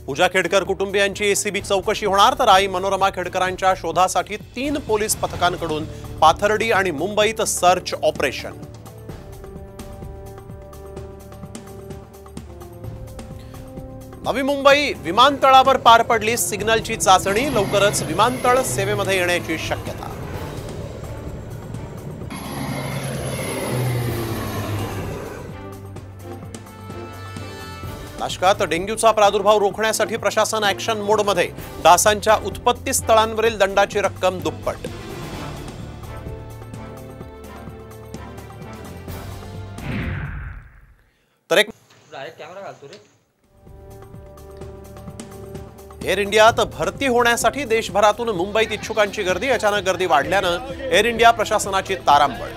पूजा खेडकर कुटुंबियांची एसीबी चौकशी होणार, तर आई मनोरमा खेडकरांच्या शोधासाठी 3 पोलीस पथकांकडून पाथर्डी आणि मुंबईत सर्च ऑपरेशन। नवी मुंबई विमानतळावर पार पडली सिग्नलची चाचणी, लवकरच विमानतळ सेवेमध्ये येण्याची शक्यता। नाशकात डेंग्यूचा प्रादुर्भाव रोखण्यासाठी प्रशासन ऍक्शन मोडमध्ये, डासांच्या उत्पत्ती स्थळांवरील दंडाची रक्कम दुप्पट। तर एक कॅमेरा घालतो रे। एअर इंडियात भरती होण्यासाठी देशभरातून मुंबईत इच्छुकांची गर्दी, अचानक गर्दी वाढल्यानं एअर इंडिया प्रशासनाची तारांबळ।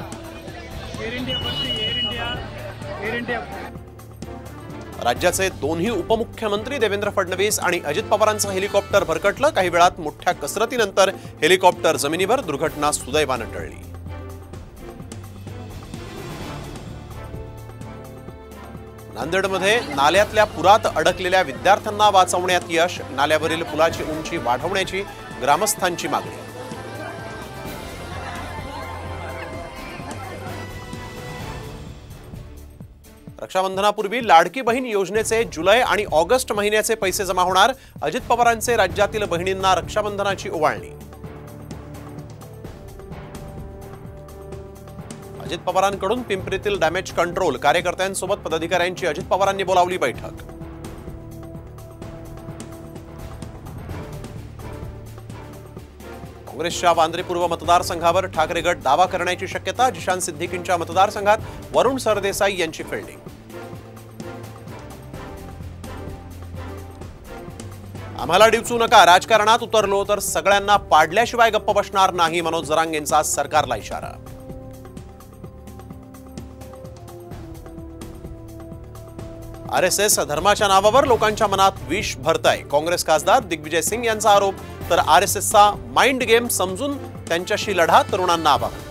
राज्याचे दोन्ही उपमुख्यमंत्री देवेंद्र फडणवीस आणि अजित पवारांचं हेलिकॉप्टर भरकटलं, काही वेळात मोठ्या कसरतीनंतर हेलिकॉप्टर जमिनीवर, दुर्घटना सुदैवानं टळली। नांदेडमध्ये नाल्यातल्या पुरात अडकलेल्या विद्यार्थ्यांना वाचवण्यात यश, नाल्यावरील पुलाची उंची वाढवण्याची ग्रामस्थांची मागणी। रक्षाबंधनापूर्वी लाडकी बहीण योजनेचे जुलै आणि ऑगस्ट महिन्याचे पैसे जमा होणार, अजित पवारांचे राज्यातील बहिणींना रक्षाबंधनाची ओवाळणी। अजित पवारांकडून पिंपरीतील डॅमेज कंट्रोल, कार्यकर्त्यांसोबत पदाधिकाऱ्यांची अजित पवारांनी बोलावली बैठक। काँग्रेसच्या वांद्रे पूर्व मतदारसंघावर ठाकरे गट दावा करण्याची शक्यता, जिशान सिद्दीकींच्या मतदारसंघात वरुण सरदेसाई यांची फिल्डिंग। आम्हाला डिवचू नका, राजकारणात उतरलो तर सगळ्यांना पाडल्याशिवाय गप्प बसणार नाही, मनोज जरांगेंचा सरकारला इशारा। आरएसएस धर्माच्या नावावर लोकांच्या मनात विष भरतंय, काँग्रेस खासदार दिग्विजय सिंग यांचा आरोप, तर आरएसएसचा माइंड गेम समजून त्यांच्याशी लढा, तरुणांना आवाहन।